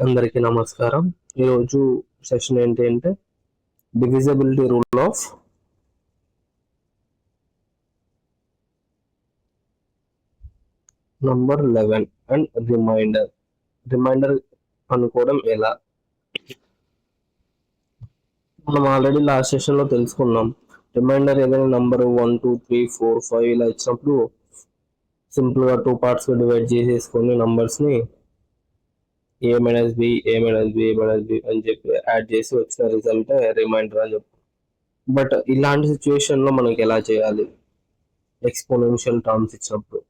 అందరికీ నమస్కారం. ఈరోజు సెషన్ ఏంటి అంటే divisibility rule of number 11 and remainder అనుకోవడం ఎలా. మనం ఆల్రెడీ లాస్ట్ సెషన్ లో తెలుసుకున్నాం. రిమైండర్ ఏదైనా నంబర్ 1 2 3 4 5 ఇలా ఇచ్చినప్పుడు సింపుల్ గా 2 పార్ట్స్ డివైడ్ చేసేసుకొని నంబర్స్ ని a మైనస్ బి అని చెప్పి యాడ్ చేసి వచ్చిన రిజల్ట్ రిమైండర్ అని చెప్పి. బట్ ఇలాంటి సిచ్యువేషన్ లో మనకి ఎలా చేయాలి, ఎక్స్పోనెన్షియల్ టర్మ్స్ ఇచ్చినప్పుడు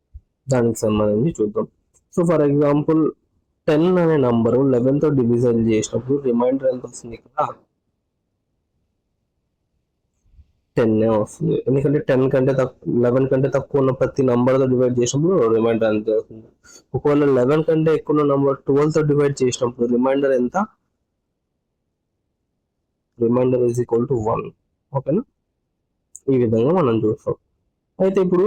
దానికి సంబంధించి చూద్దాం. సో ఫర్ ఎగ్జాంపుల్ 10 అనే నంబరు 11తో డివిజన్ చేసినప్పుడు రిమైండర్ ఎంత వస్తుంది? ఇక్కడ 10 వస్తుంది. ఎందుకంటే 10 కంటే తక్కువ 11 కంటే తక్కువ ఉన్న ప్రతి నంబర్తో డివైడ్ చేసినప్పుడు రిమైండర్ అంతే వస్తుంది. ఒకవేళ 11 కంటే ఎక్కువ ఉన్న నంబర్ 12తో డివైడ్ చేసినప్పుడు రిమైండర్ ఎంత? Remainder is equal to 1. ఓకేనా? ఈ విధంగా మనం చూస్తాం. అయితే ఇప్పుడు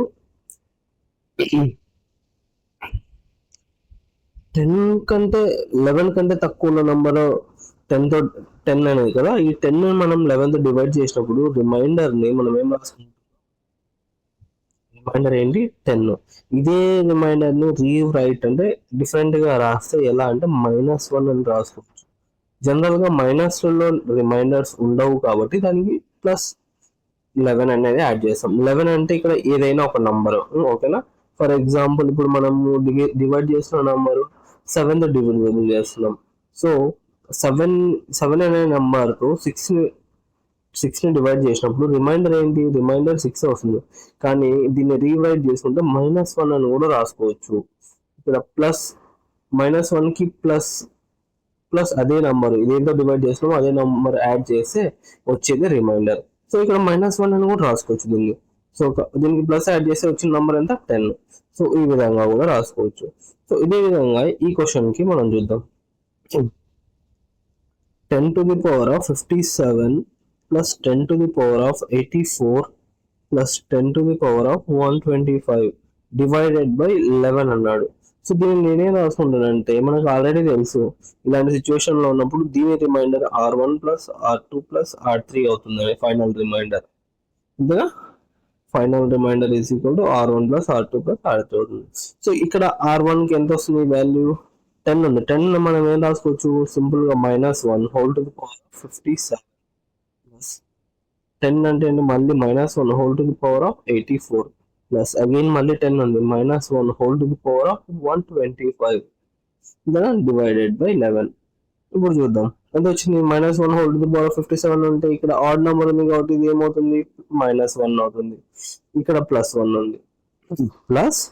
10 కంటే 11 కంటే తక్కువ ఉన్న నంబర్ 10 అనేది కదా, ఈ 10 మనం 11తో డివైడ్ చేసినప్పుడు రిమైండర్ ని మనం ఏం రాసుకుంటాం? రిమైండర్ ఏంటి? 10. ఇదే రిమైండర్ ని రీరైట్ అంటే డిఫరెంట్ గా రాస్తే ఎలా అంటే -1 అని రాసుకోవచ్చు. జనరల్ గా -లో రిమైండర్స్ ఉండవు కాబట్టి దానికి +11 అనేది యాడ్ చేస్తాం. 11 అంటే ఇక్కడ ఏదైనా ఒక నంబర్. ఓకేనా? ఫర్ ఎగ్జాంపుల్ ఇప్పుడు మనము డివైడ్ చేసిన నంబరు 7తో డివైడ్ చేస్తున్నాం. సో 7 అనే నెంబర్తో 6ని డివైడ్ చేసినప్పుడు రిమైండర్ ఏంటి? రిమైండర్ 6 వస్తుంది. కానీ దీన్ని రీరైట్ చేసుకుంటే -1 అని కూడా రాసుకోవచ్చు. ఇక్కడ -1కి ప్లస్ అదే నంబర్ ఇదేంతో డివైడ్ చేసినామో అదే నంబర్ యాడ్ చేస్తే వచ్చేది రిమైండర్. సో ఇక్కడ -1 అని కూడా రాసుకోవచ్చు దీన్ని. సో దీనికి ప్లస్ యాడ్ చేస్తే వచ్చిన నంబర్ ఎంత? 10. సో ఈ విధంగా కూడా రాసుకోవచ్చు. సో ఇదే విధంగా ఈ క్వశ్చన్ కి మనం చూద్దాం. 10 to the power of 57 plus 10 to the power of 84 plus 10 to the power of 125 divided by 11 అన్నాడు. సో దీన్ని నేనేం రాసుకుంటానంటే మనకు ఆల్రెడీ తెలుసు ఇలాంటి సిచ్యువేషన్ లో ఉన్నప్పుడు దీని remainder R1 plus R2 plus R3 అవుతుందని ఫైనల్ రిమైండర్. అంతేగా? Final remainder is equal to R1 plus R2 plus R3 అవుతుంది. సో ఇక్కడ R1 కి ఎంత వస్తుంది వాల్యూ? 10 ఉంది. 10 మనం ఏం రాసుకోవచ్చు? సింపుల్ గా -1 whole to the power of 57 plus 10 అంటే మళ్ళీ -1 whole to the power of 84 plus again మళ్ళీ 10 ఉంది -1 whole to the power of 125 divided by 11. ఇప్పుడు చూద్దాం ఎంత వచ్చింది. -1 whole to the power of 57 ఉంటే ఇక్కడ ఆడ్ నెంబర్ ఉంది కాబట్టి ఇది ఏమవుతుంది? -1 అవుతుంది. ఇక్కడ +1 ఉంది. ప్లస్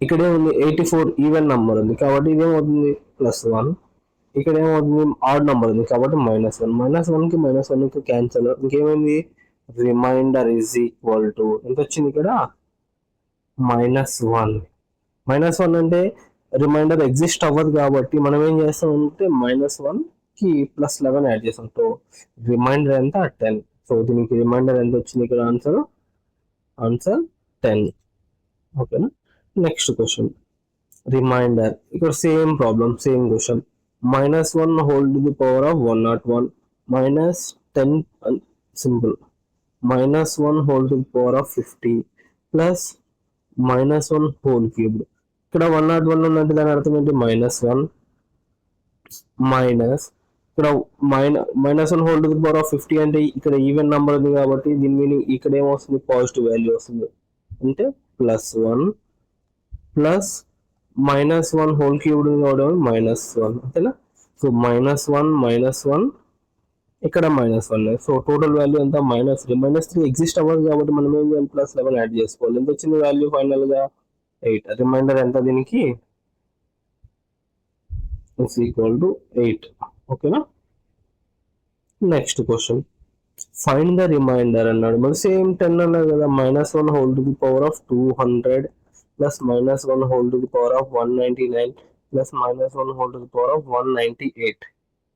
ఇక్కడ ఏముంది? 84 ఈవెన్ నంబర్ ఉంది కాబట్టి ఇదేమవుతుంది? +1. ఇక్కడ ఏమవుతుంది? ఆడ్ నంబర్ ఉంది కాబట్టి -1. -1కి -1కి క్యాన్సల్. ఇంకేమైంది? రిమైండర్ ఈజ్ ఈక్వల్ టు ఎంత వచ్చింది ఇక్కడ? -1. -1 అంటే రిమైండర్ ఎగ్జిస్ట్ అవ్వదు కాబట్టి మనం ఏం చేస్తాం అంటే -1 కి +11 యాడ్ చేస్తాం. సో రిమైండర్ ఎంత? 10. సో దీనికి రిమైండర్ ఎంత వచ్చింది ఇక్కడ? ఆన్సర్ 10. ఓకేనా? Next question remainder. ఇక్కడ same problem, same question. -1 whole to the power of 101 -10 simple -1 whole to the power of 50 plus -1 whole cubed. ఇక్కడ 101 ఉందంటే దాని అర్థం ఏంటి? -1 మైనస్ ఇక్కడ -1 whole to the power of 50 అంటే ఇక్కడ ఈవెన్ నెంబర్ ఉంది కాబట్టి దీని మీనింగ్ ఇక్కడ ఏమొస్తుంది? పాజిటివ్ వాల్యూ వస్తుంది. అంటే +1 ప్లస్ -1 హోల్ క్యూబ్డ్ కావడం -1 అంతేనా? సో -1 ఇక్కడ -1. సో టోటల్ వాల్యూ ఎంత? -3 ఎగ్జిస్ట్ అవ్వదు కాబట్టి మనం ఏం చేయాలి? +11 యాడ్ చేసుకోవాలి. ఎంత వచ్చింది వాల్యూ ఫైనల్ గా? 8. రిమైండర్ ఎంత దీనికి? Is equal to 8. ఓకేనా? Next question find the remainder అన్నాడు. మరి సేమ్ 10 అన్నారు కదా. -1 whole to the power of 200 plus -1 whole to the power of 199 plus -1 whole to the power of 198.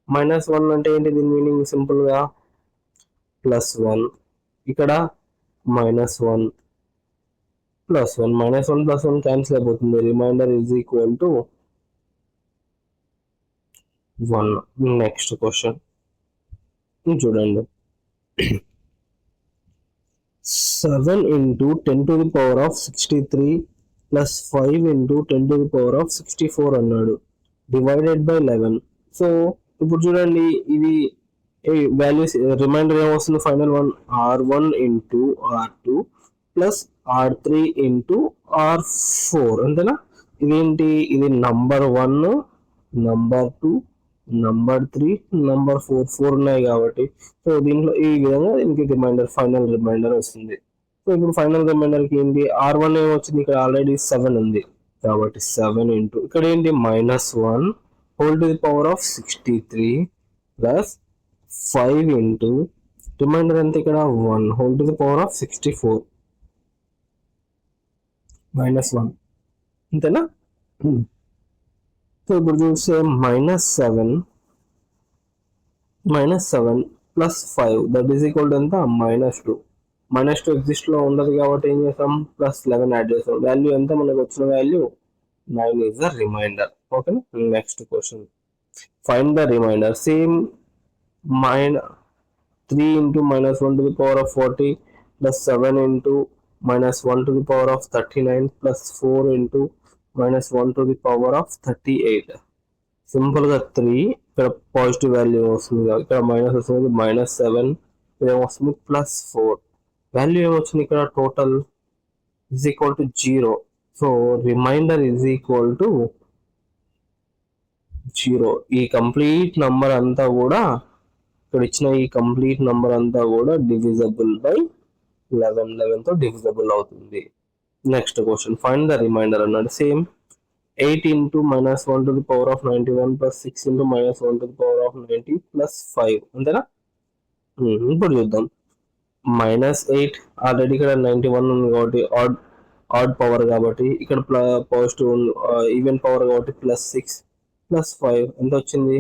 -1 అంటే ఏంటి? దీని మీనింగ్ సింపుల్ గా +1. ఇక్కడ -1 +1 -1 +1 క్యాన్సిల్ అయిపోతుంది. Remainder is equal to 1. Next question చూడండి, 7 into 10 to the power of 63 plus 5 into 10 to the power of 64 అన్నాడు, divided by 11. So ఇప్పుడు చూడండి, ఇది వాల్యూస్ రిమైండర్ ఏమొస్తుంది, final one R1 into R2 plus R3 into R4 అంతేనా. ఇదేంటి, ఇది number 1, number 2, number 3, number 4 ఉన్నాయి కాబట్టి సో దీంట్లో ఈ విధంగా దీనికి రిమైండర్, ఫైనల్ రిమైండర్ వస్తుంది. సో ఇప్పుడు ఫైనల్ రిమైండర్కి ఏంటి, R1 ఏమొచ్చింది, ఇక్కడ ఆల్రెడీ 7 ఉంది కాబట్టి 7 ఇంటూ ఇక్కడ ఏంటి -1 whole to the power of 63 plus 5 into remainder ఎంత ఇక్కడ 1 whole to the power of 64 -1 అంతేనా. సో ఇప్పుడు చూస్తే -7 plus 5 that is equal to ఎంత, -2. -2 ఎగ్జిస్ట్లో ఉండదు కాబట్టి ఏం చేస్తాం, +11 యాడ్ చేస్తాం. వాల్యూ ఎంత మనకు వచ్చిన వాల్యూ 9 ఈజ్ ద రిమైండర్. ఓకేనా. Next question, find the remainder. Same 3 into -1 to the power of 40 plus 7 into -1 to the power of 39 plus 4 into -1 to the power of 38. సింపుల్గా 3 ఇక్కడ పాజిటివ్ వాల్యూ వస్తుంది, ఇక్కడ minus వస్తుంది, -7 ఇక్కడ ఏమొస్తుంది +4. వాల్యూ ఏమొచ్చింది ఇక్కడ total is equal to 0. So remainder is equal to 0. ఈ కంప్లీట్ నంబర్ అంతా కూడా, ఇక్కడ ఇచ్చిన ఈ కంప్లీట్ నంబర్ అంతా కూడా డివిజబుల్ బై 11 తో డివిజబుల్ అవుతుంది. Next question, find the remainder అన్నాడు. Same 8 into -1 to the power of 91 plus 6 into -1 to the power of 90 plus 5 అంతేనా. ఇప్పుడు చూద్దాం, -8 ఆల్రెడీ ఇక్కడ 91 ఉంది కాబట్టి ఆడ్ పవర్ కాబట్టి, ఇక్కడ పాజిటివ్ ఈవెన్ పవర్ కాబట్టి +6 plus 5 ఎంత వచ్చింది,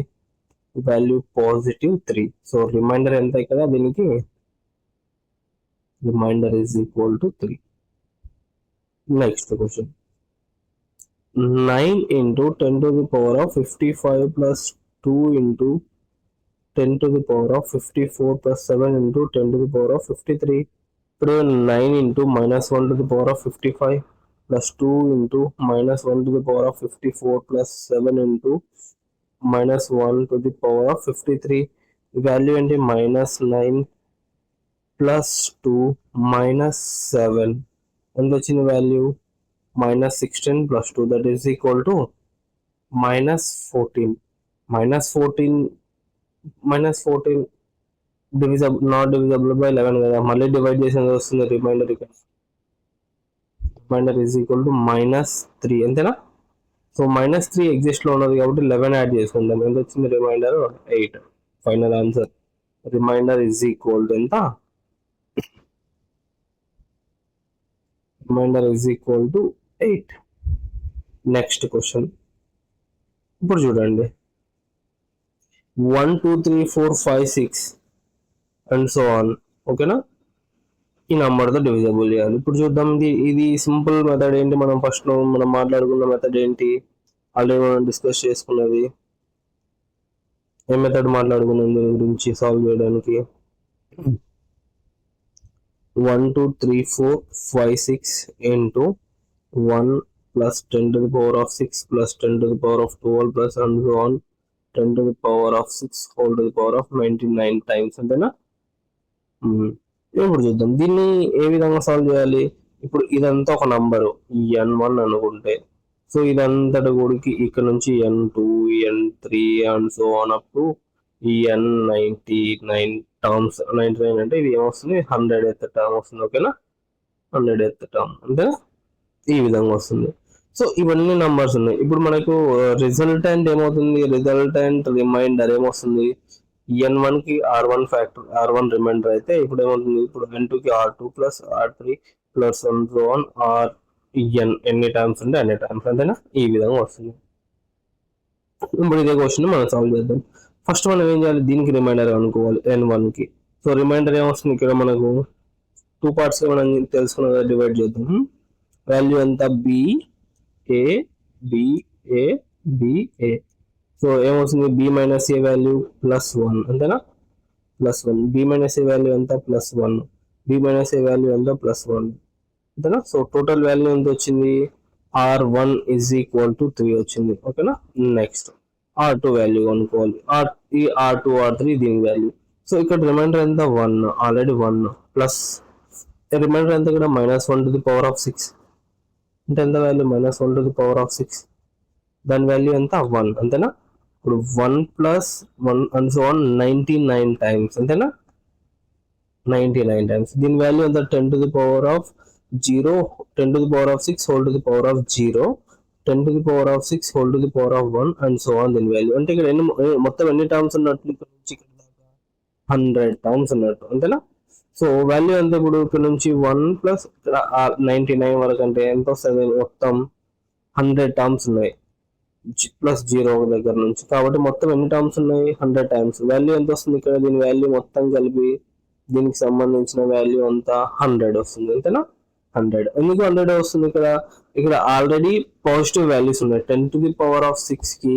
వాల్యూ +3. సో రిమైండర్ ఎంత ఇక్కడ, దీనికి remainder is equal to 3. Next question, 9 into 10 to the power of 55 plus 2 into 10 to the power of 54 plus 7 into 10 to the power of 53. ఇప్పుడు 9 into -1 to the power of 55 plus 2 into -1 to the power of 54 plus 7 into -1 to the power of 53. Value ఏంటి, -9 plus 2 -7 ఎంత వచ్చింది value, -16 plus 2 that is equal to -14. -14 divisible, not divisible by 11 కదా, మళ్ళీ divide చేసేది వస్తుంది reminder. ఇక్కడ remainder is equal to -3 అంతేనా. So -3 ఎగ్జిస్ట్లో ఉన్నది కాబట్టి 11 యాడ్ చేసుకుంటాం, ఎంత వచ్చింది remainder 8. Final answer, remainder is equal to ఎంత, remainder is equal to 8. Next question, ఇప్పుడు చూడండి 1 2 3 4 5 6 అండ్ సో ఆన్. ఓకేనా, ఈ నంబర్తో డివిజబుల్ చేయాలి. ఇప్పుడు చూద్దాం, ఇది సింపుల్ మెథడ్ ఏంటి, మనం ఫస్ట్ మనం మాట్లాడుకున్న మెథడ్ ఏంటి, ఆల్రెడీ మనం డిస్కస్ చేసుకున్నది. ఏ మెథడ్ మాట్లాడుకున్నాం దీని గురించి సాల్వ్ చేయడానికి, 1 2 3 4 5 6 into 1 plus 10 to the power of 6 plus 10 to the power of 12 plus and so on 10 to the power of 6 whole to the power of 99 times అంతేనా. ఇప్పుడు చూద్దాం దీన్ని ఏ విధంగా సాల్వ్ చేయాలి. ఇప్పుడు ఇదంతా ఒక నంబరు n1 అనుకుంటే, సో ఇదంతటి కూడికి ఇక్కడ నుంచి n2 n3 and so on up to n99 terms. 99 అంటే ఇది ఏమొస్తుంది, 100th టర్మ్ వస్తుంది. ఓకేనా, 100th టర్మ్ అంటే ఈ విధంగా వస్తుంది. సో ఇవన్నీ నంబర్స్ ఉన్నాయి. ఇప్పుడు మనకు రిజల్టెంట్ ఏమవుతుంది, రిజల్టెంట్ రిమైండర్ ఏమొస్తుంది, n1 కి r1 ఫ్యాక్టర్ r1 రిమైండర్ అయితే ఇప్పుడు ఏమవుతుంది, ఇప్పుడు n2 కి r2 plus r3 plus r ఎన్ని టైమ్స్ ఉంటే అన్ని టైమ్స్ అంతేనా, ఈ విధంగా వస్తుంది. ఇప్పుడు ఇదే క్వశ్చన్ మనం సాల్వ్ చేద్దాం. ఫస్ట్ మనం ఏం చేయాలి, దీనికి రిమైండర్ అనుకోవాలి n1 కి. సో రిమైండర్ ఏమొస్తుంది, ఇక్కడ మనకు 2 parts మనం తెలుసుకున్న డివైడ్ చేద్దాం. వాల్యూ ఎంత, BA BA BA. సో ఏమవుతుంది బి మైనస్ ఏ వాల్యూ +1 అంతేనా, +1. బి మైనస్ ఏ వాల్యూ ఎంత +1, బి మైనస్ ఏ వాల్యూ ఎంత +1 అంతేనా. సో టోటల్ వాల్యూ ఎంత వచ్చింది R1 = 3 వచ్చింది. ఓకేనా. నెక్స్ట్ R2 వాల్యూ కనుక్కోవాలి. ఈ R2 R3 దీని వాల్యూ. సో ఇక్కడ రిమైండర్ ఎంత 1, ఆల్రెడీ 1 ప్లస్ రిమైండర్ ఎంత ఇక్కడ -1⁶. అంటే ఎంత వాల్యూ -1⁶. దాని వాల్యూ ఎంత 1 అంతేనా. ఇప్పుడు 1 + 1 and so on 99 టైమ్స్ అంతేనా, 99 టైమ్స్. దీని వాల్యూ ఎంత 10⁻0 10⁻6 10⁻6 and so on దీని వాల్యూ. అంటే ఇక్కడ మొత్తం ఎన్ని టర్మ్స్ ఉన్నట్టు ఇక్కడ నుంచి ఇక్కడ దాకా 100 టర్మ్స్ ఉన్నట్టు అంతేనా. సో వాల్యూ ఎంత ఇప్పుడు ఇక్కడ నుంచి 1 + 99 వరకు అంటే ఎంత వస్తుంది, మొత్తం 100 టర్మ్స్ ఉన్నాయి +0 దగ్గర నుంచి. కాబట్టి మొత్తం ఎన్ని టర్మ్స్ ఉన్నాయి 100 టైమ్స్. వాల్యూ ఎంత వస్తుంది ఇక్కడ, దీని వాల్యూ మొత్తం కలిపి దీనికి సంబంధించిన వాల్యూ అంతా 100 వస్తుంది అంతేనా. 100 ఎందుకు 100 వస్తుంది ఇక్కడ ఆల్రెడీ పాజిటివ్ వాల్యూస్ ఉన్నాయి. 10⁻6 కి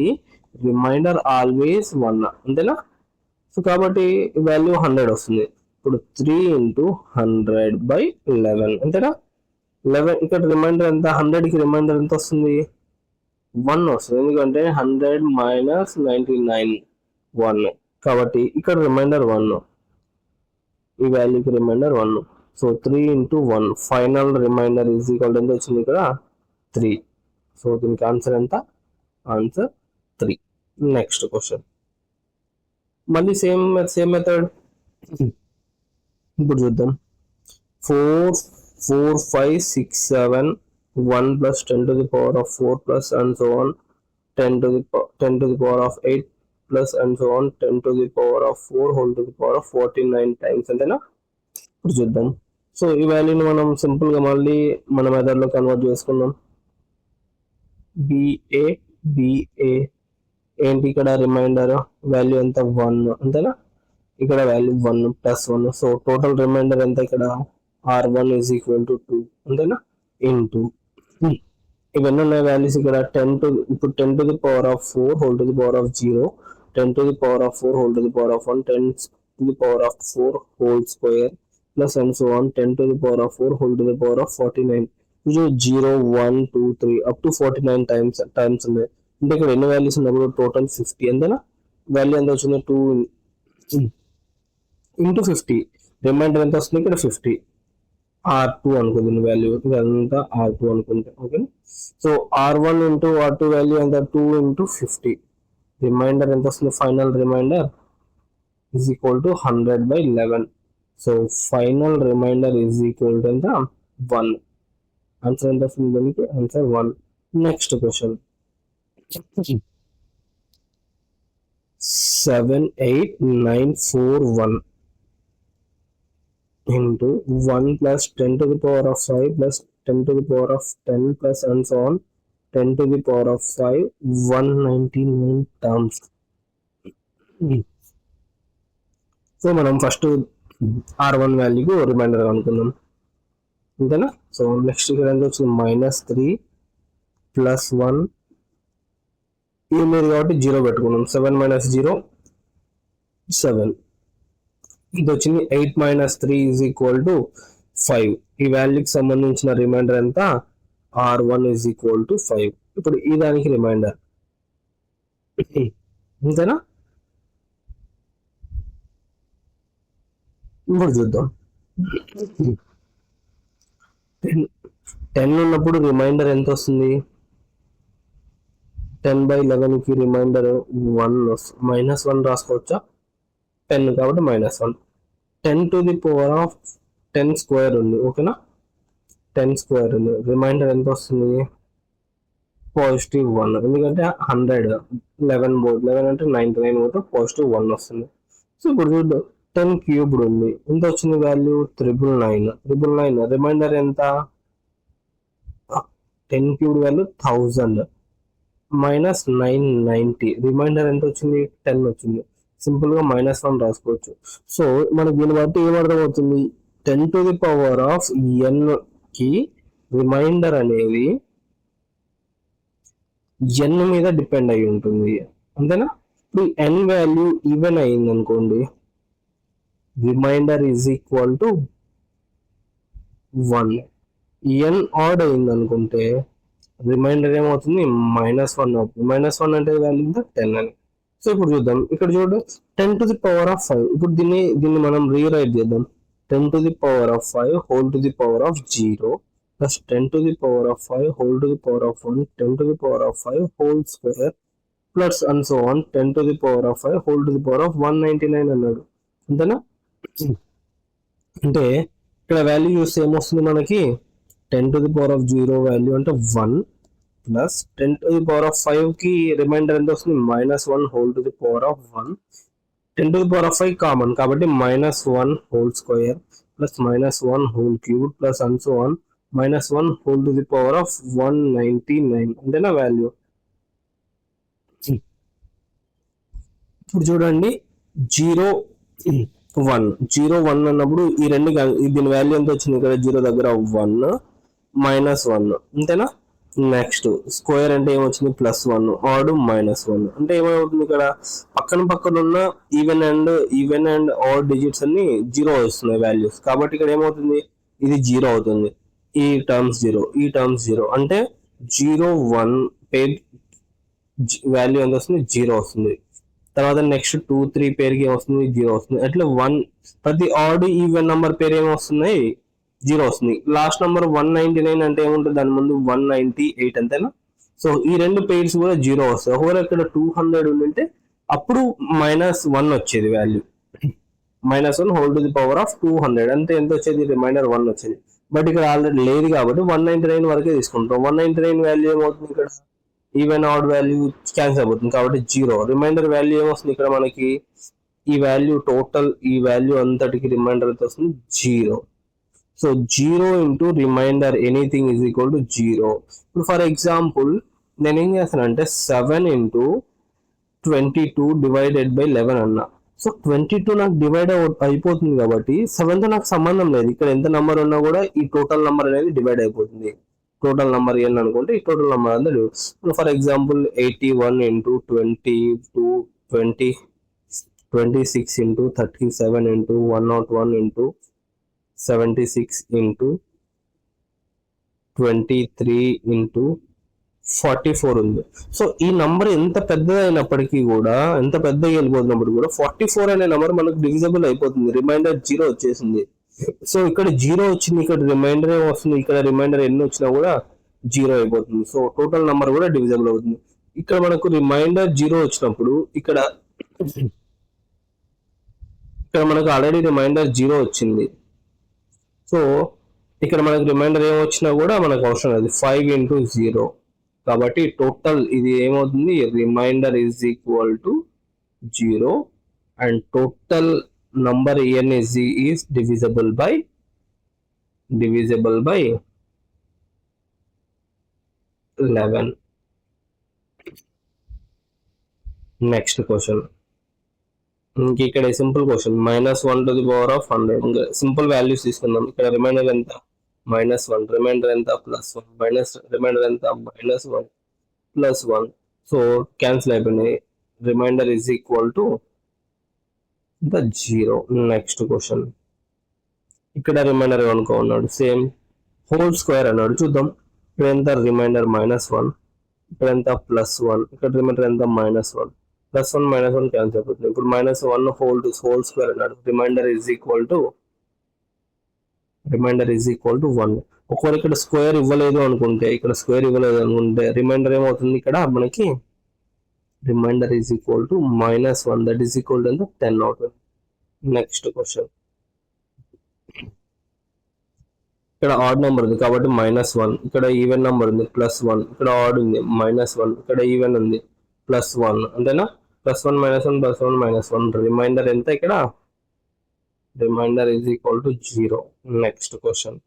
రిమైండర్ ఆల్వేస్ 1 అంతేనా. సో కాబట్టి వాల్యూ 100 వస్తుంది. ఇప్పుడు 3 × 100/11 అంతేనా. 11 ఇక్కడ రిమైండర్ ఎంత 100 కి రిమైండర్ ఎంత వస్తుంది 1 వస్తుంది. ఎందుకంటే 100 - 99 1 కాబట్టి ఇక్కడ రిమైండర్ 1, ఈ వాల్యూకి రిమైండర్ 1. సో 3 × 1 ఫైనల్ రిమైండర్ ఎంత వచ్చింది ఇక్కడ 3. సో దీనికి ఆన్సర్ ఎంత, ఆన్సర్ 3. నెక్స్ట్ క్వశ్చన్ మళ్ళీ సేమ్ మెథడ్ ఇప్పుడు చూద్దాం. 4 4 5 6 7 1 + 10⁴ and so on 10⁸ and so on 10⁴ 49 times అంతేనా. ఇప్పుడు చూద్దాం. సో ఈ వాల్యూని మనం సింపుల్ గా మళ్ళీ మన మెథడ్ లో కన్వర్ట్ చేసుకుందాం. BA ఏంటి ఇక్కడ రిమైండర్ వాల్యూ ఎంత 1 అంతేనా. ఇక్కడ వాల్యూ 1 + 1. సో టోటల్ రిమైండర్ ఎంత ఇక్కడ R1 = 2 అంతేనా. ఇంటూ ఇవన్నీ ఉన్నాయి వాల్యూస్ ఇక్కడ ఇప్పుడు 10⁻4 10⁻0 10⁻4 10⁻4 plus and so on 10⁻4 49 0 1 2 3 up to 49 times ఉన్నాయి. అంటే ఇక్కడ ఎన్ని వాల్యూస్ ఉన్నప్పుడు టోటల్ 50 అంతేనా. వాల్యూ ఎంత వచ్చింది 2 × 50. రిమైండర్ ఎంత వస్తుంది ఇక్కడ 50. R2 అనుకుంటుంది వాల్యూ, ఇదంతా R2 అనుకుంటే okay. So R1 × R2 value ఎంత 2 × 50. రిమైండర్ ఎంత వస్తుంది final remainder = 100/11. So final remainder ఎంత 1. ఆన్సర్ ఎంత వస్తుంది దానికి, answer 1. Next question 78941 into 1 + 10⁵ plus 10⁻10 plus and so on 10⁵ 199 terms. So మనం ఫస్ట్ R1 వాల్యూకు రిమైండర్ అనుకుందాం అంతేనా. సో నెక్స్ట్ ఇక్కడ ఎంత వచ్చింది -3 + 1 ఇది లేదు కాబట్టి 0 పెట్టుకున్నాం. 7 - 0 7. ఇది వచ్చింది 8 - 3 = 5. ఈ వాల్యూకి సంబంధించిన రిమైండర్ ఎంత R1 = 5. ఇప్పుడు ఈ దానికి రిమైండర్ అంతేనా. ఇప్పుడు చూద్దాం. 10 ఉన్నప్పుడు రిమైండర్ ఎంత వస్తుంది, 10/11 కి రిమైండర్ 1 -1 రాసుకోవచ్చా, 10 కాబట్టి -1. 10⁻10² ఉంది ఓకేనా. 10² ఉంది. రిమైండర్ ఎంత వస్తుంది +1 ఎందుకంటే 100 11 అంటే 99 పోతే +1 వస్తుంది. సో ఇప్పుడు చూద్దాం 10³ ఉంది. ఎంత వచ్చింది వాల్యూ 999. రిమైండర్ ఎంత 10³ వాల్యూ 1000 -990. రిమైండర్ ఎంత వచ్చింది 10 వచ్చింది. సింపుల్ గా -1 రాసుకోవచ్చు. సో మనకి దీన్ని బట్టి ఏమర్థమవుతుంది 10⁻n కి రిమైండర్ అనేది n మీద డిపెండ్ అయి ఉంటుంది. అంతేనా. ఇప్పుడు n వాల్యూ ఈవెన్ అయింది అనుకోండి, remainder is equal to 1. n odd అయింది అనుకుంటే రిమైండర్ ఏమవుతుంది, -1 అవుతుంది. -1 అంటే వాల్యూ ఎంత, 10 అని. సో ఇప్పుడు చూద్దాం, ఇక్కడ చూడు 10⁵. ఇప్పుడు దీన్ని మనం రీరైట్ చేద్దాం. 10⁵ whole to the power of 0 plus 10⁵ whole to the power of 1 10⁵ whole square plus and so on 10⁵ whole to the power of 199 అన్నాడు. అంతేనా. అంటే ఇక్కడ వాల్యూ చూస్తే ఏమొస్తుంది మనకి, 10⁵ వాల్యూ అంటే 1 ప్లస్ 10⁵ కి రిమైండర్ ఎంత వస్తుంది, -1 whole to the power of 1. 10⁵ common కాబట్టి -1 whole square plus -1 whole cube plus and so on -1 whole to the power of 199. అంతేనా వాల్యూ. ఇప్పుడు చూడండి 0 1 అన్నప్పుడు ఈ రెండు దీని వాల్యూ ఎంత వచ్చింది, ఇక్కడ 0 దగ్గర 1 -1 అంతేనా. నెక్స్ట్ స్క్వేర్ అంటే ఏమొచ్చింది, +1 ఆడ్ -1 అంటే ఏమవుతుంది, ఇక్కడ పక్కన ఉన్న ఈవెన్ అండ్ ఆడ్ డిజిట్స్ అన్ని 0 వస్తున్నాయి వాల్యూస్, కాబట్టి ఇక్కడ ఏమవుతుంది, ఇది 0 అవుతుంది. ఈ టర్మ్స్ 0 అంటే 0 1 పేర్ వాల్యూ ఎంత వస్తుంది, 0 వస్తుంది. తర్వాత నెక్స్ట్ 2 3 పేరుకి ఏమొస్తుంది, 0 వస్తుంది. అట్లా 1 ప్రతి ఆడ్ ఈవెన్ నంబర్ పేరు ఏమొస్తున్నాయి, 0 వస్తుంది. లాస్ట్ నంబర్ 199 అంటే ఏముంటుంది, దాని ముందు 198 అంతేనా. సో ఈ రెండు పేర్స్ కూడా 0 వస్తాయి. ఒకవేళ ఇక్కడ 200 ఉంటే అప్పుడు -1 వచ్చేది value, -1 whole to the power of 200 అంటే ఎంత వచ్చేది, రిమైండర్ 1 వచ్చేది. బట్ ఇక్కడ ఆల్రెడీ లేదు కాబట్టి 199 వరకే తీసుకుంటాం. 199 వాల్యూ ఏమవుతుంది, ఇక్కడ ఈవెన్ ఆడ్ వాల్యూ క్యాన్సిల్ అయిపోతుంది కాబట్టి 0. రిమైండర్ వాల్యూ ఏమొస్తుంది, ఇక్కడ మనకి ఈ వాల్యూ టోటల్ ఈ వాల్యూ అంతటికి రిమైండర్ ఎంత వస్తుంది, 0. So 0 into remainder anything is equal to 0. ఇప్పుడు ఫర్ ఎగ్జాంపుల్ నేను ఏం చేస్తానంటే 7 ఇంటూ 22 డివైడెడ్ బై 11 అన్నా. సో 22 నాకు డివైడ్ అయిపోతుంది కాబట్టి 7తో నాకు సంబంధం లేదు. ఇక్కడ ఎంత నెంబర్ ఉన్నా కూడా ఈ టోటల్ నెంబర్ అనేది డివైడ్ అయిపోతుంది. టోటల్ నెంబర్ n అనుకుంటే ఈ టోటల్ నెంబర్ అంతా for example 81 into 22 20 26 into 37 into 101 into 76 into 23 into 44 ఉంది. సో ఈ నంబర్ ఎంత పెద్దదైనప్పటికీ కూడా, ఎంత పెద్దగా వెళ్ళిపోతున్నప్పుడు కూడా 44 అనే నెంబర్ మనకు డివిజబుల్ అయిపోతుంది. రిమైండర్ 0 వచ్చేసింది. సో ఇక్కడ 0 వచ్చింది, ఇక్కడ రిమైండర్ వస్తుంది, ఇక్కడ రిమైండర్ ఎన్ని వచ్చినా కూడా 0 అయిపోతుంది. సో టోటల్ నెంబర్ కూడా డివిజబుల్ అవుతుంది. ఇక్కడ మనకు రిమైండర్ 0 వచ్చినప్పుడు ఇక్కడ మనకు ఆల్రెడీ రిమైండర్ 0 వచ్చింది. సో ఇక్కడ మనకు రిమైండర్ ఏమొచ్చినా కూడా మనకు అవసరం లేదు, 5 ఇంటూ 0 కాబట్టి టోటల్ ఇది ఏమవుతుంది, remainder is equal to 0 and total number n is divisible by 11. Next question, ఇక్కడ simple question, -1 to the power of 100. ఇంకా సింపుల్ వాల్యూస్ తీసుకుందాం. ఇక్కడ రిమైండర్ ఎంత, -1, రిమైండర్ ఎంత, +1, రిమైండర్ ఎంత, -1 +1. సో క్యాన్సిల్ అయిపోయినాయి. Remainder is equal to 0. Next question, ఇక్కడ remainder ఏమనుకున్నాడు, సేమ్ హోల్ స్క్వేర్ అన్నాడు. చూద్దాం ఇక్కడ ఎంత, రిమైండర్ -1, ఇక్కడ ఎంత +1, ఇక్కడ రిమైండర్ ఎంత -1, +1 -1 క్యాన్సిల్ అయిపోతుంది. ఇప్పుడు -1 హోల్ స్క్వేర్ అన్నాడు. Remainder is equal to 1. ఒకవేళ ఇక్కడ స్క్వేర్ ఇవ్వలేదు అనుకుంటే, రిమైండర్ ఏమవుతుంది, ఇక్కడ మనకి remainder is equal to -1, that is equal to 10 అవుతుంది. నెక్స్ట్ క్వశ్చన్, ఇక్కడ ఆడ్ నెంబర్ ఉంది కాబట్టి -1, ఇక్కడ ఈవెన్ నెంబర్ ఉంది +1, ఇక్కడ ఆడ్ ఉంది -1, ఇక్కడ ఈవెన్ ఉంది +1 అంతేనా. +1 -1 +1 -1 రిమైండర్ ఎంత, ఇక్కడ remainder is equal to 0. Next question,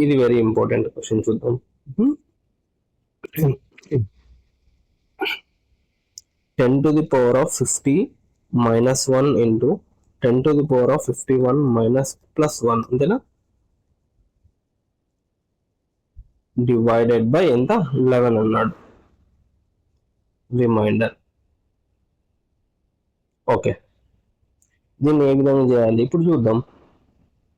ఇది వెరీ ఇంపార్టెంట్ క్వశ్చన్, చూద్దాం. 10 to the power of 50 -1 into 10 to the power of 51 +1 అంతేనా, డివైడెడ్ బై ఎంత, 11 అన్నాడు. రిమైండర్. ఓకే, దీన్ని ఏ విధంగా చేయాలి ఇప్పుడు చూద్దాం.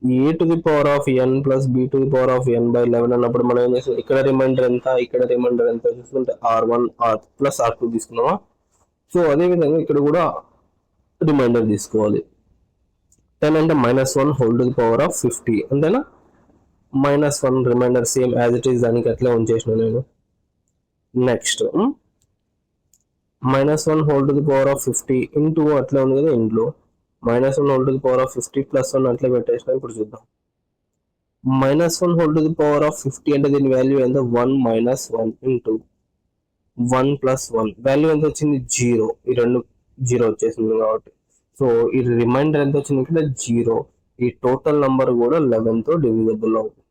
A to the power of N plus B to the power of N by 11 అన్నప్పుడు మనం ఏం చేస్తాం, ఇక్కడ రిమైండర్ ఎంత, ఇక్కడ రిమైండర్ ఎంత చూసుకుంటే R1 R plus R2 తీసుకున్నామా. So అదేవిధంగా ఇక్కడ కూడా రిమైండర్ తీసుకోవాలి. 10 అంటే -1 whole to the power of 50 అంతేనా. -1 remainder same as it is, దానికి అట్లే ఉంచేసిన నేను. Next -1 whole to the power of 50 into అట్లా ఉంది కదా ఇంట్లో, -1 whole to the power of 50 +1 అట్లా పెట్టేసిన. ఇప్పుడు చూద్దాం, -1 whole to the power of 50 అంటే దీని వాల్యూ ఎంత, 1 - 1 ఇంటూ 1 + 1 వాల్యూ ఎంత వచ్చింది, 0. ఈ రెండు 0 వచ్చేసింది కాబట్టి, సో ఈ రిమైండర్ ఎంత వచ్చింది ఇక్కడ, 0. ఈ టోటల్ నంబర్ కూడా 11 తో డివిజబుల్ అవుతుంది.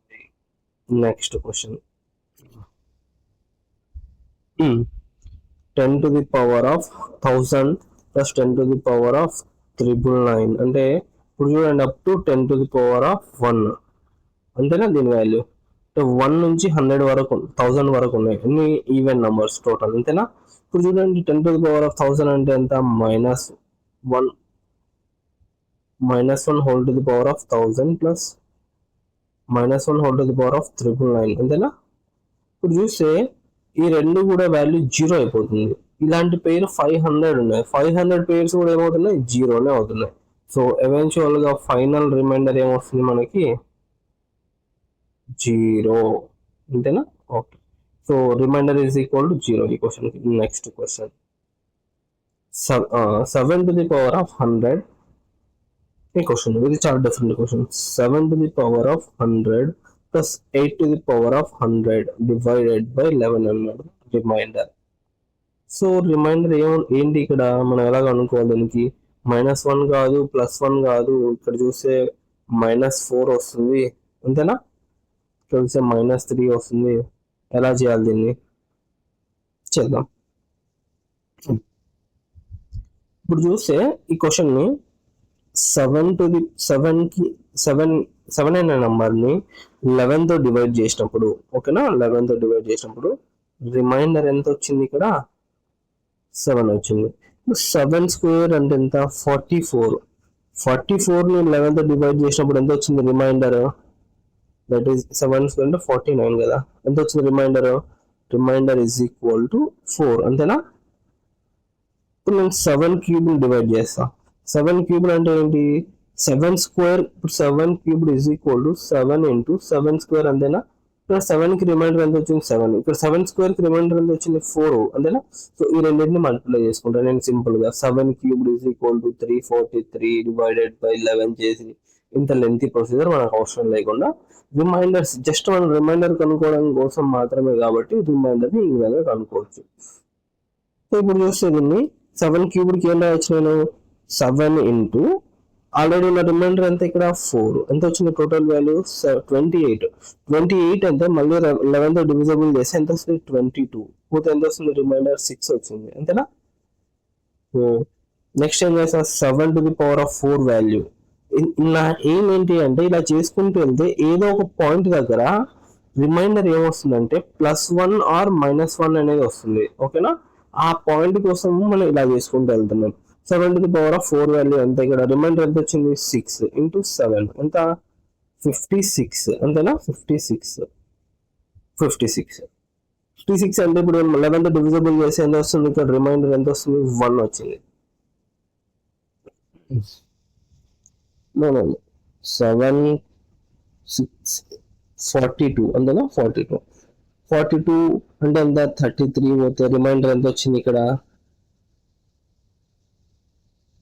Next question, 10 to the power of 1000 plus 10 to the power of 999 అంటే ఇప్పుడు చూడండి, up to 10 to the power of 1 అంతేనా దీని వాల్యూ. 1 నుంచి 100 వరకు 1000 వరకు ఉన్నాయి, అన్ని ఈవెన్ నంబర్స్ టోటల్ అంతేనా. ఇప్పుడు చూడండి 10 టు ది పవర్ ఆఫ్ 1000 అంటే ఎంత, -1 whole to the power of 1000 plus -1 whole to the power of 999 అంతేనా. ఇప్పుడు చూస్తే ఈ రెండు కూడా వాల్యూ 0 అయిపోతుంది. ఇలాంటి పేరు 500 ఉన్నాయి, 500 పేర్స్ కూడా ఏమవుతున్నాయి, 0నే అవుతున్నాయి. సో ఎవెన్చువల్ గా ఫైనల్ రిమైండర్ ఏమొస్తుంది మనకి, 0 అంతేనా. Okay, so remainder is equal to 0 ఈ క్వశ్చన్ కి. Next question, 7 to the power of 100 ఈ క్వశ్చన్, ఇది చాలా different question. 7 to the power of 100 plus 8 to the power of 100 divided by 11 అన్నాడు రిమైండర్. సో రిమైండర్ ఏంటి ఇక్కడ మనం ఎలాగ అనుకోవాలి, దీనికి -1 కాదు, +1 కాదు, ఇక్కడ చూస్తే -4 వస్తుంది అంతేనా, ఇక్కడ చూస్తే -3 వస్తుంది. ఎలా చేయాలి దీన్ని చేద్దాం. ఇప్పుడు చూస్తే ఈ క్వశ్చన్ ని 7 అనే నంబర్ని 11 తో డివైడ్ చేసినప్పుడు, ఓకేనా, 11 తో డివైడ్ చేసినప్పుడు రిమైండర్ ఎంత వచ్చింది ఇక్కడ, 7 వచ్చింది. 7 స్క్వేర్ అంటే ఎంత, 44. 44ని 11 తో డివైడ్ చేసినప్పుడు ఎంత వచ్చింది రిమైండర్, దట్ ఈస్ 7 స్క్వేర్ అంటే 49 కదా. ఎంత వచ్చింది remainder, remainder is equal to 4 అంతేనా. ఇప్పుడు నేను 7 క్యూబ్ని డివైడ్ చేస్తా. 7 క్యూబ్ అంటే ఏంటి, 7 స్క్వేర్. ఇప్పుడు 7 cubed is equal to 7 into 7 square అంతేనా. ఇక్కడ 7 కి రిమైండర్ ఎంత వచ్చింది, 7. ఇక్కడ 7 స్క్వేర్ కి రిమైండర్ ఎంత వచ్చింది, 4 అంతేనా. సో ఈ రెండింటిని మల్టిప్లై చేసుకుంటాను నేను సింపుల్ గా. 7 cubed is equal to 343 divided by 11 చేసి, ఇంత లెంతీ ప్రొసీజర్ మనకు అవసరం లేకుండా రిమైండర్స్ జస్ట్ మనం రిమైండర్ కనుక్కోవడం కోసం మాత్రమే కాబట్టి రిమైండర్ని ఈ విధంగా కనుక్కోవచ్చు. సో ఇప్పుడు చూస్తే దీన్ని 7 క్యూబ్డ్కి ఏం రాయొచ్చు నేను, 7 ఇంటూ ఆల్రెడీ ఉన్న రిమైండర్ ఎంత ఇక్కడ 4 ఎంత వచ్చింది టోటల్ వాల్యూ 28. 28 అంటే మళ్ళీ 11 తో డివిజబుల్ చేస్తే ఎంత వస్తుంది, 22. పోతే ఎంత వస్తుంది రిమైండర్, 6 వచ్చింది అంతేనా. సో నెక్స్ట్ ఏం చేస్తా, 7 to the power of 4 value. నా ఏం ఏంటి అంటే ఇలా చేసుకుంటూ వెళ్తే ఏదో ఒక పాయింట్ దగ్గర రిమైండర్ ఏమొస్తుందంటే +1 ఆర్ -1 అనేది వస్తుంది, ఓకేనా. ఆ పాయింట్ కోసం మనం ఇలా చేసుకుంటూ వెళ్తున్నాం. 7 to the power of 4 value ఎంత, ఇక్కడ రిమైండర్ ఎంత వచ్చింది, 6 ఇంటూ 7 ఎంత, 56 అంతేనా. 56 అంటే ఇప్పుడు 11 తో డివిజబుల్ చేసి ఎంత వస్తుంది, ఇక్కడ రిమైండర్ ఎంత వస్తుంది, 1 వచ్చింది. 7 6 42 అంతేనా. 42 అంటే ఎంత, 33 పోతే రిమైండర్ ఎంత వచ్చింది ఇక్కడ,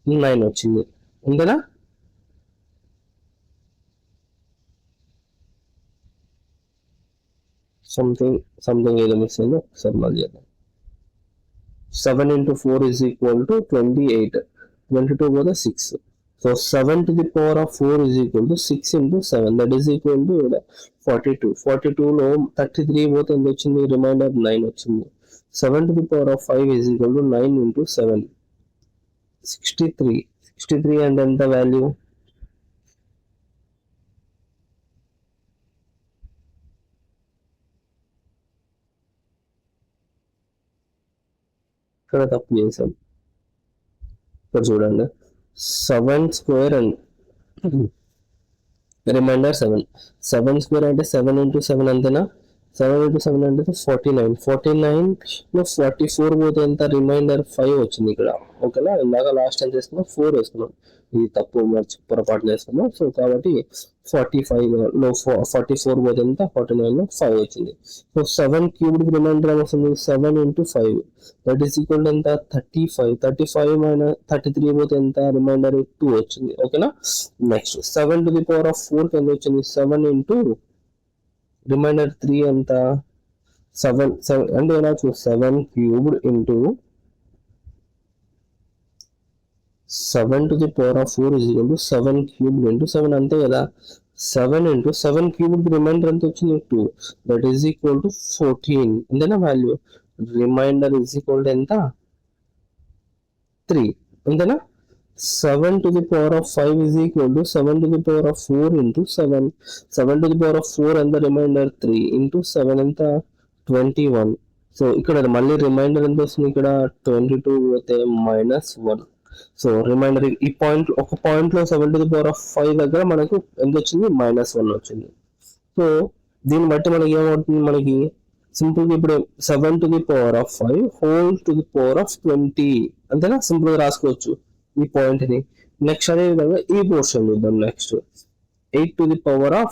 9 వచ్చింది అంతేనా. సంథింగ్ ఏదో మిస్ అయిందో ఒకసారి మళ్ళీ చేద్దాం. 7 into 4 is equal to 28. 22 పోతే 6. So 7 to the power of 4 is equal to 6 into 7, that is equal to 42. 42లో 33 పోతే ఎంత వచ్చింది, రిమైండర్ 9 వచ్చింది. 7 to the power of 5 is equal to 9 into 7, 63. 63 అంటే ఎంత వాల్యూ, ఇక్కడ తప్పు చేసాం. ఇక్కడ చూడండి 7 స్క్వేర్ అండ్ రిమైండర్ 7 స్క్వేర్ అంటే 7 into 7 అంతేనా. 7 into 7 అంటే 49లో 44 పోతే ఎంత, రిమైండర్ 5 వచ్చింది ఇక్కడ. ఓకేనా, ఇందాక లాస్ట్ టైం చేసుకున్నాం 4 వేసుకున్నాం, ఇది తప్పు పొరపాటు వేసుకున్నాం. సో కాబట్టి 45లో 44 పోతే ఎంత, 49లో 5 వచ్చింది. సో 7 క్యూబ్డ్ రిమైండర్ వస్తుంది 7 into 5 దట్ ఈస్ ఈక్వల్ ఎంత 35. 35 మైనస్ 33 పోతే ఎంత, రిమైండర్ 2 వచ్చింది. ఓకేనా, next 7 to the power of 4 ఎంత వచ్చింది, 7 into రిమైండర్ 3 ఎంత 7 అంటే ఎలా చూ 7 cubed into 7 to the power of 4 is equal to 7 cubed into 7 అంతే కదా. 7 into 7 cubed రిమైండర్ ఎంత వచ్చింది 2 దట్ ఈస్ ఈక్వల్ టు 14 అంతేనా. Value remainder is equal to ఎంత 3 అంతేనా. 7 to the power of 5 is equal to 7 to the power of 4 into 7. 7 to the power of 4 and the remainder 3 into 7 ఎంత 21. So ఇక్కడ మళ్ళీ reminder ఎంత వస్తుంది, ఇక్కడ 22 పోతే -1. సో రిమైండర్ ఈ పాయింట్, ఒక పాయింట్ లో 7 to the power of 5 దగ్గర మనకు ఎంత వచ్చింది, -1 వచ్చింది. సో దీన్ని బట్టి మనకి ఏమవుతుంది, మనకి సింపుల్ గా ఇప్పుడు 7 to the power of 5 whole to the power of 20 అంతేనా, సింపుల్ గా రాసుకోవచ్చు ఈ పాయింట్ ని. నెక్స్ట్ అదే విధంగా ఈ పోర్షన్ చూద్దాం. Next 8 to the power of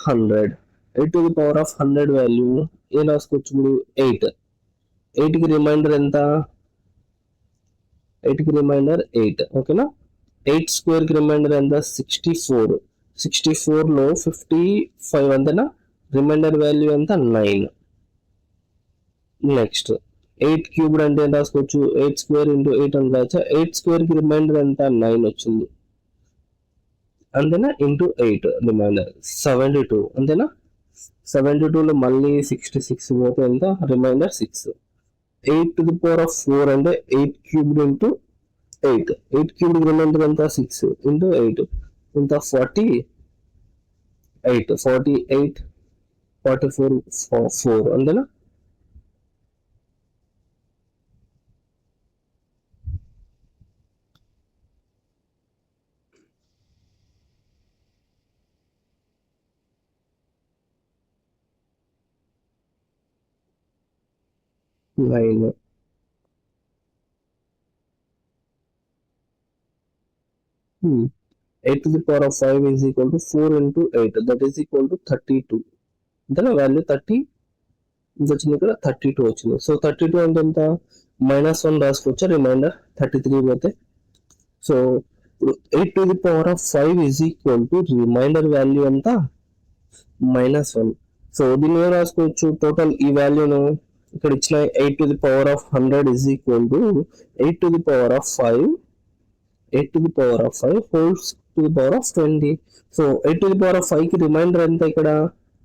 100. 8 to the power of 100 value ఏం రాసుకోవచ్చు ఇప్పుడు 8 కి రిమైండర్ ఎంత, 8 కి రిమైండర్ 8. ఓకేనా, 8 స్క్వేర్ కి రిమైండర్ ఎంత 64. 64 లో 55 అంతేనా, రిమైండర్ వాల్యూ ఎంత 9. నెక్స్ట్ 8 క్యూబ్డ్ అంటే ఎంత రాసుకోవచ్చు, 8 స్క్వేర్ ఇంటూ 8 అని రాయచ్చా. 8 స్క్వేర్ కి రిమైండర్ ఎంత 9 వచ్చింది అంతేనా, ఇంటూ 8 రిమైండర్ 72 అంతేనా. 72లో మళ్ళీ 66 పోతే ఎంత, reminder 6. 8 to the power of 4 అంటే 8 క్యూబ్డ్ ఇంటూ 8. 8 క్యూబ్డ్ రిమైండర్ ఎంత 6 ఇంటూ 8 ఎంత 48. 44 4 అంతేనా. Line 8 to the power of 5 is equal to 4 into 8 that is equal to 32 అంతేనా. వాల్యూ 30 వచ్చింది, ఇక్కడ 32 వచ్చింది. సో 32 అంటే ఎంత, -1 రాసుకోవచ్చా, రిమైండర్ 33 పోతే. So 8 to the power of 5 is equal to remainder value ఎంత -1. సో దీన్ని ఏం రాసుకోవచ్చు, టోటల్ ఈ వాల్యూను ఇక్కడ ఇచ్చిన 8 to the power of 100 is equal to 8 to the power of 5 whole to the power of 20. So 8 to the power of 5 కి reminder ఎంత, ఇక్కడ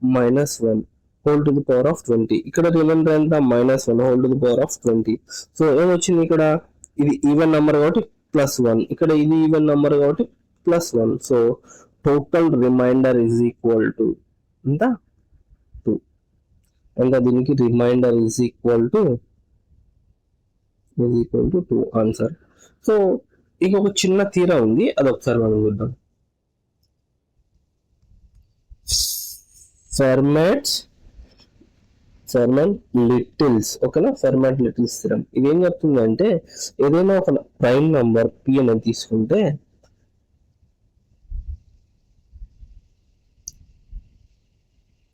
-1 whole to the power of 20. ఇక్కడ రిమైండర్ ఎంత -1 whole to the power of 20. So ఏమొచ్చింది, ఇక్కడ ఇది even number కాబట్టి +1, ఇక్కడ ఇది ఈవెన్ నెంబర్ కాబట్టి +1. So total remainder is equal to ఎంత 2. ఇంకా దీనికి remainder is equal to 2 answer. So ఇక ఒక చిన్న తీరా ఉంది, అది ఒకసారి మనం చూద్దాం. ఫెర్మాట్ లిటిల్స్ ఓకేనా, ఫెర్మాట్ లిటిల్స్ థీరం. ఇది ఏం చెప్తుందంటే, ఏదైనా ఒక ప్రైమ్ నంబర్ పి అనేది తీసుకుంటే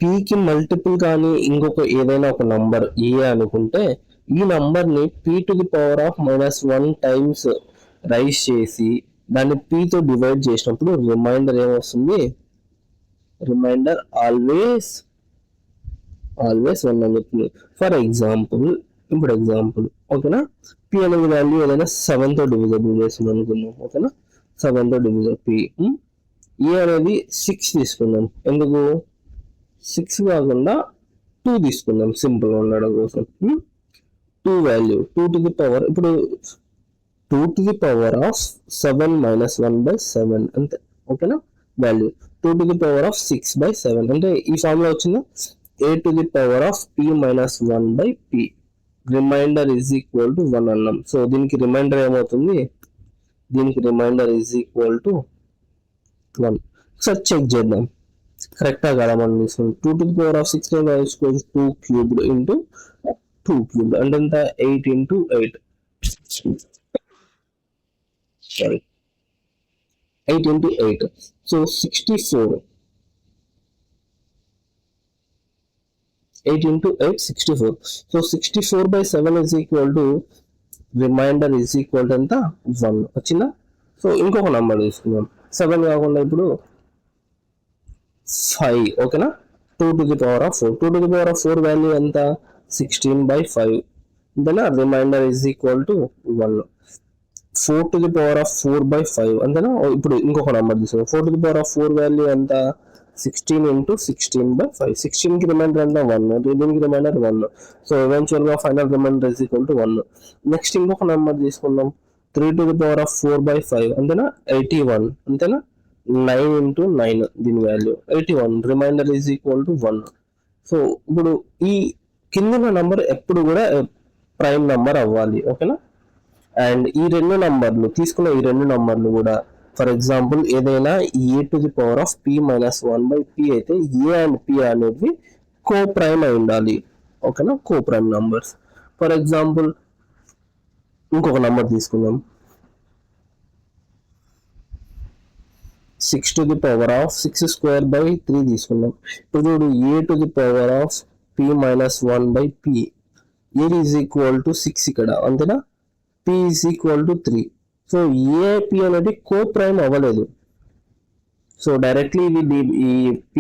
పీకి మల్టిపుల్ కానీ ఇంకొక ఏదైనా ఒక నంబర్ ఏ అనుకుంటే, ఈ నంబర్ ని p to the power of -1 times raise చేసి దాన్ని p తో డివైడ్ చేసినప్పుడు రిమైండర్ ఏమొస్తుంది, రిమైండర్ ఆల్వేస్ 1 అని చెప్తుంది. ఫర్ ఎగ్జాంపుల్ ఓకేనా, p అనేది వాల్యూ ఏదైనా 7 తో డివిజబుల్ చేస్తుంది అనుకుందాం. ఓకేనా, 7 తో డివిజబుల్ p. ఏ అనేది 6 తీసుకుందాం, ఎందుకు 6 కాకుండా 2 తీసుకుందాం సింపుల్ ఉండడం కోసం. 2 వాల్యూ 2 to the power, ఇప్పుడు 2 to the power of 7 - 1/7 అంతే. ఓకేనా, value 2 to the power of 6/7 అంటే ఈ ఫార్ములా వచ్చిందా, a to the power of p - 1/p remainder is equal to 1 అన్నాం. సో దీనికి రిమైండర్ ఏమవుతుంది, దీనికి రిమైండర్ ఈజ్ ఈక్వల్ టు 1. ఒకసారి చెక్ చేద్దాం కరెక్టా కదా. మనం తీసుకుంటాం 2 to the power of 16 is equal to 2 cubed into 2 cubed అంటే ఎంత 8 into 8 sorry 8 into 8 so 64 8 into 8 64 so 64 by 7 is equal to remainder is equal to ఎంత 1 వచ్చిందా. సో ఇంకొక నెంబర్ తీసుకుందాం 7 కాకుండా ఇప్పుడు 5 ఓకేనా. 2 to the power of 4 2 to the power of 4 value ఎంత 16 by 5 అంతేనా. Remainder is equal to 1 4 to the power of 4 by 5 అంతేనా. ఇప్పుడు ఇంకొక నెంబర్ తీసుకుందాం 4 to the power of 4 value ఎంత 16 into 16 by 5 16 కి రిమైండర్ ఎంత 1 దీనికి రిమైండర్ 1 సో ఎవెన్చువల్ గా final remainder is equal to 1. Next ఇంకొక నెంబర్ తీసుకుందాం 3 to the power of 4 by 5 అంతేనా 81 అంతేనా. 9 into 9 దీని value 81 remainder is equal to 1. So ఇప్పుడు ఈ కింద నంబర్ ఎప్పుడు కూడా ప్రైమ్ నంబర్ అవ్వాలి ఓకేనా. అండ్ ఈ రెండు నంబర్లు తీసుకున్న ఈ రెండు నంబర్లు కూడా ఫర్ ఎగ్జాంపుల్ ఏదైనా A to the power of p minus 1 by p అయితే ఏ అండ్ p అనేది కో ప్రైమ్ అయి ఉండాలి ఓకేనా, కో ప్రైమ్ నంబర్స్. ఫర్ ఎగ్జాంపుల్ ఇంకొక నంబర్ తీసుకుందాం 6 to the power of 6 square by 3 తీసుకున్నాం. ఇప్పుడు చూడు a to the power of p minus 1 by p a is equal to 6 ఇక్కడ అంతేనా, p is equal to 3. So a p అనేది కో prime అవ్వలేదు. So directly ఇది ఈ p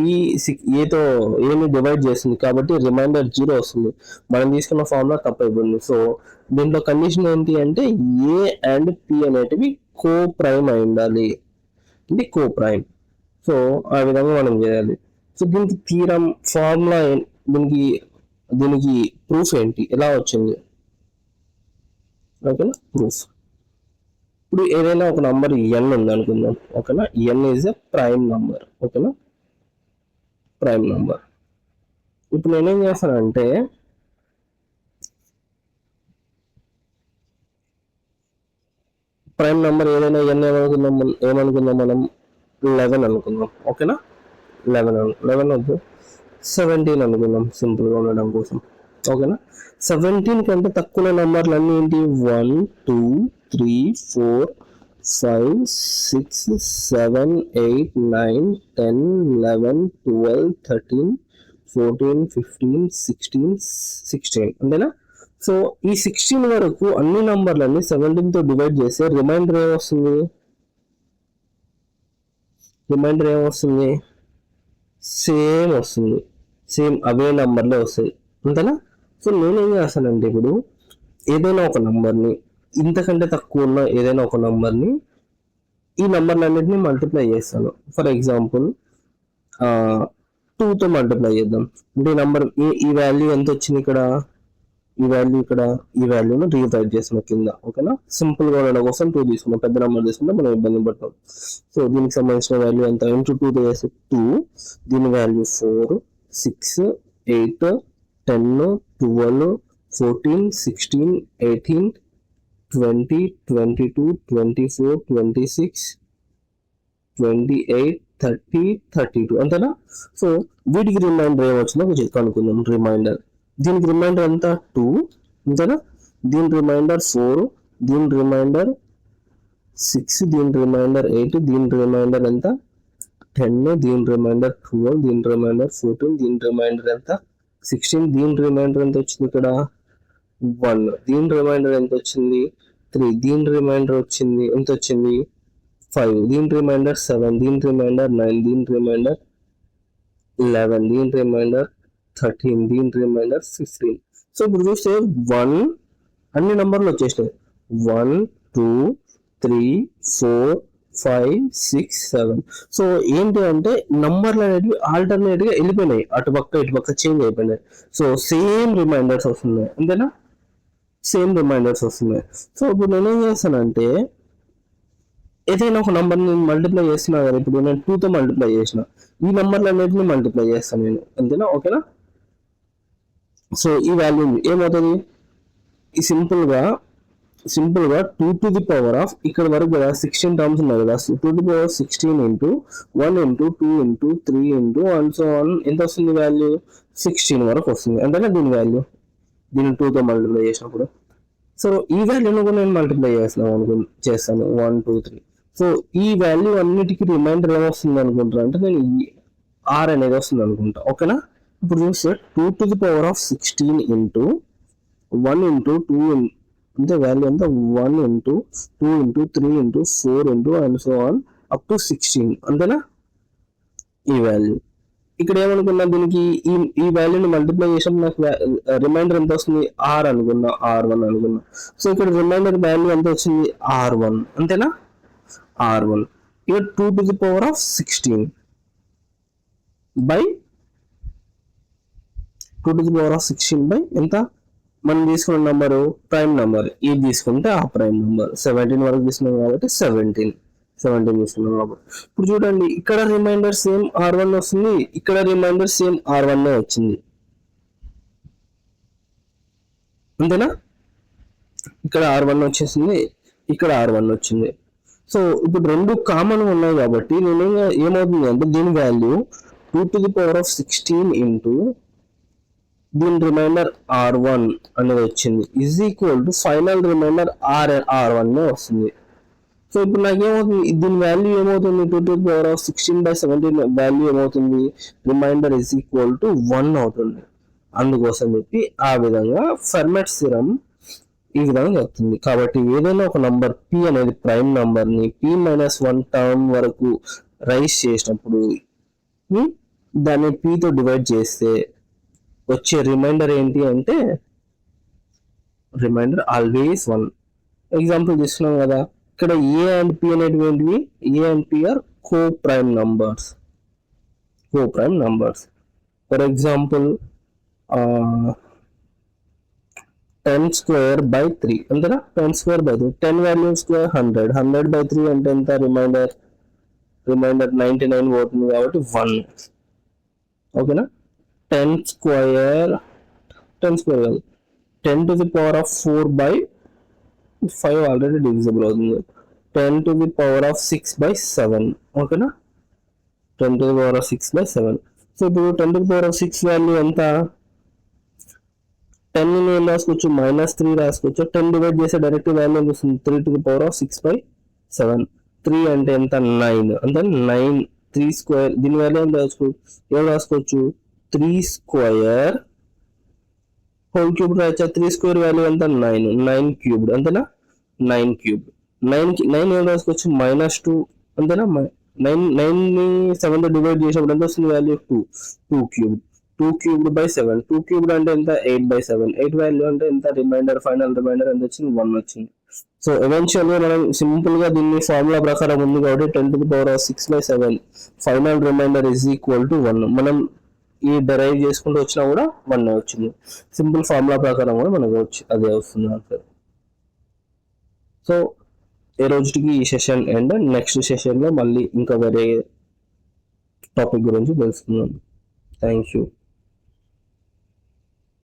ఏతో ఏని డివైడ్ చేస్తుంది కాబట్టి రిమైండర్ 0 వస్తుంది. మనం తీసుకున్న ఫార్ములా తప్పైపోయింది. సో దీంట్లో కండిషన్ ఏంటి అంటే a అండ్ p అనేటివి కో ప్రైమ్ అయి ఉండాలి, ఇది కో ప్రైమ్. సో ఆ విధంగా మనం చేయాలి. సో దీనికి థీరం ఫార్ములా దీనికి ప్రూఫ్ ఏంటి, ఎలా వచ్చింది ఓకేనా ప్రూఫ్. ఇప్పుడు ఏదైనా ఒక నంబర్ n ఉంది అనుకుందాం ఓకేనా, n is a prime number ఓకేనా, ప్రైమ్ నంబర్. ఇప్పుడు నేనేం చేస్తానంటే ప్రైమ్ నెంబర్ ఏదైనా n ఏమనుకుందాం మనం 11 అనుకుందాం ఓకేనా. 11 వద్దు 17 అనుకుందాం సింపుల్గా ఉండడం కోసం ఓకేనా. 17 కంటే తక్కువ నెంబర్లు అన్నీ ఏంటి 1 2 3 4 5 6 7 8 9 10 11 12 13 14 15 16 అంతేనా. సో ఈ 16 వరకు అన్ని నంబర్లన్నీ 17 తో డివైడ్ చేస్తే రిమైండర్ ఏమొస్తుంది సేమ్ వస్తుంది, సేమ్ అవే నంబర్లే వస్తాయి అంతేనా. సో నేనేం చేస్తానంటే ఇప్పుడు ఏదైనా ఒక నంబర్ని ఇంతకంటే తక్కువ ఉన్న ఏదైనా ఒక నంబర్ని ఈ నంబర్లన్నింటినీ మల్టిప్లై చేస్తాను. ఫర్ ఎగ్జాంపుల్ 2తో మల్టిప్లై చేద్దాం అంటే ఈ నంబర్ ఈ వాల్యూ ఎంత వచ్చింది ఇక్కడ, ఈ వాల్యూ ఇక్కడ, ఈ వాల్యూను రీరైట్ చేసిన కింద ఓకేనా. సింపుల్ గా ఉండడం కోసం 2 తీసుకున్నాం, పెద్ద నెంబర్ తీసుకుంటే మనం ఇబ్బంది పడతాం. సో దీనికి సంబంధించిన వాల్యూ ఎంత ఇంటూ 2 చేస్తే 2, దీని వాల్యూ 4 6 8 10 12 14 16 18 20 22 24 26 28 30 32 అంతేనా. సో వీటికి రిమైండర్ ఏమొచ్చిందో కొంచెం కనుక్కుందాం. రిమైండర్ దీనికి రిమైండర్ ఎంత 2 అంతేనా, దీని రిమైండర్ 4, దీని రిమైండర్ 6, దీని రిమైండర్ 8, దీని రిమైండర్ ఎంత 10, దీని రిమైండర్ 12, దీని రిమైండర్ 14, దీని రిమైండర్ ఎంత 16, దీని రిమైండర్ ఎంత వచ్చింది ఇక్కడ 1, దీని రిమైండర్ ఎంత వచ్చింది 3, దీని రిమైండర్ వచ్చింది ఎంత వచ్చింది 5, దీని రిమైండర్ 7, దీని రిమైండర్ 9, దీని రిమైండర్ 11, దీని రిమైండర్ 13, దీని రిమైండర్ 15. సో ఇప్పుడు చూస్తే 1 అన్ని నంబర్లు వచ్చేసినాయి 1 2 3 4 5 6 7. సో ఏంటి అంటే నంబర్లు అనేటివి ఆల్టర్నేట్ గా వెళ్ళిపోయినాయి, ఇటుపక్క చేంజ్ అయిపోయినాయి. సో సేమ్ రిమైండర్స్ వస్తున్నాయి అంతేనా, సేమ్ రిమైండర్స్ వస్తున్నాయి. సో ఇప్పుడు నేనేం చేస్తానంటే ఏదైనా ఒక నంబర్ నేను మల్టిప్లై చేస్తున్నా కదా, ఇప్పుడు నేను 2తో మల్టిప్లై చేసిన ఈ నంబర్లు అన్నిటిని మల్టిప్లై చేస్తాను నేను అంతేనా ఓకేనా. సో ఈ వాల్యూ ఏమవుతుంది ఈ సింపుల్గా 2 to the power of ఇక్కడ వరకు కదా 16 టర్మ్స్ ఉన్నాయి కదా, 2 to the power 16 into 1 into 2 into 3 into and so on ఎంత వస్తుంది వాల్యూ 16 వరకు వస్తుంది. అంతేనా దీని వాల్యూ, దీన్ని 2తో మల్టిప్లై చేసినప్పుడు. సో ఈ వాల్యూను కూడా నేను మల్టిప్లై చేస్తాను 1 2 3. సో ఈ వాల్యూ అన్నిటికీ రిమైండర్ ఏమొస్తుంది అనుకుంటారు అంటే నేను R అనేది వస్తుంది అనుకుంటా. ఓకేనా, ఇప్పుడు చూస్తే 2 to the power of 16 into 1 into 2 అంటే వాల్యూ అంతా 1 into 2 into 3 into 4 into and so on up to 16. అంతేనా ఈ వాల్యూ. ఇక్కడ ఏమనుకున్నా దీనికి ఈ వాల్యూని మల్టిప్లై చేసినప్పుడు నాకు రిమైండర్ ఎంత వస్తుంది R అనుకున్నా, R1 అనుకున్నా. సో ఇక్కడ రిమైండర్ వాల్యూ ఎంత వచ్చింది R1. అంతేనా R1. ఇక్కడ 2 to the power of 16 by 2 to the power of 16 by ఎంత మనం తీసుకున్న నంబరు ప్రైమ్ నంబర్, ఇది తీసుకుంటే ఆ ప్రైమ్ నంబర్ 17 వరకు తీసుకున్నాం కాబట్టి 17 తీసుకున్నాం కాబట్టి. ఇప్పుడు చూడండి ఇక్కడ రిమైండర్ సేమ్ R1 వస్తుంది, ఇక్కడ రిమైండర్ సేమ్ R1 వచ్చింది. అంతేనా, ఇక్కడ R1 వచ్చేసింది, ఇక్కడ R1 వచ్చింది. సో ఇప్పుడు రెండు కామన్ ఉన్నాయి కాబట్టి నేను ఏమవుతుంది అంటే దీని value 2 to the power of 16 into దీని రిమైండర్ R1 అనేది వచ్చింది is equal to final remainder R1 వస్తుంది. సో ఇప్పుడు నాకు ఏమవుతుంది దీని వాల్యూ ఏమవుతుంది 2 to the power of 16/17 value ఏమవుతుంది రిమైండర్ ఈజ్ ఈక్వల్ టు 1 అవుతుంది. అందుకోసం చెప్పి ఆ విధంగా ఫెర్మాట్ థియరం ఈ విధంగా చెప్తుంది. కాబట్టి ఏదైనా ఒక నంబర్ P అనేది ప్రైమ్ నంబర్ని P-1 టర్మ్ వరకు రైజ్ చేసినప్పుడు దాన్ని Pతో డివైడ్ చేస్తే వచ్చే రిమైండర్ ఏంటి అంటే రిమైండర్ ఆల్వేస్ 1. ఎగ్జాంపుల్ తీసుకున్నాం కదా, ఇక్కడ A అండ్ P అనేటివి A and P are co prime numbers. For example 10 square by 3 అంతేనా, 10 square by 3 10 value square 100 by 3 అంటే ఎంత రిమైండర్ 99 పోతుంది కాబట్టి 1. ఓకేనా, 10 square కాదు 10 to the power of 4 by 5 already divisible అవుతుంది. 10 to the power of 6 by 7. ఓకేనా, 10 to the power of 6 by 7. So ఇప్పుడు 10 to the power of 6 value ఎంత 10 ని ఏం రాసుకోవచ్చు -3 రాసుకోవచ్చు. 10 డివైడ్ చేస్తే డైరెక్ట్ వాల్యూ ఎంత వస్తుంది 3 to the power of 6 by 7. 3 అంటే ఎంత 9 అంటే 9 3 స్క్వేర్ దీని వాల్యూ ఏం రాసుకోవచ్చు 3 స్క్వేర్ హోల్ క్యూబ్ రాయచ్చా. 3 స్క్వేర్ వాల్యూ ఎంత 9 క్యూబ్డ్ అంతేనా 9 క్యూబ్ 9 ఏం రాసుకోవచ్చు -2 అంతేనా. 9 ని 7 తో డివైడ్ చేసినప్పుడు ఎంత వస్తుంది వాల్యూ 2 క్యూబ్డ్ బై 7. 2 క్యూబ్డ్ అంటే ఎంత 8/7. 8 వాల్యూ అంటే ఎంత ఫైనల్ రిమైండర్ ఎంత వచ్చింది 1 వచ్చింది. సో ఎవెన్చువల్ గా మనం సింపుల్ గా దీన్ని ఫార్ములా ప్రకారం ఉంది కాబట్టి 10 to the power of 6/7 final remainder is equal to 1. మనం ఈ డెరైవ్ చేసుకుంటూ వచ్చినా కూడా 1 వచ్చింది. సింపుల్ ఫార్ములా ప్రకారం కూడా మనకు అదే వస్తుంది ఆన్సర్. సో ఈ రోజుకి ఈ సెషన్ అండ్ నెక్స్ట్ సెషన్లో మళ్ళీ ఇంకా వేరే టాపిక్ గురించి తెలుసుకుందాం. Thank you.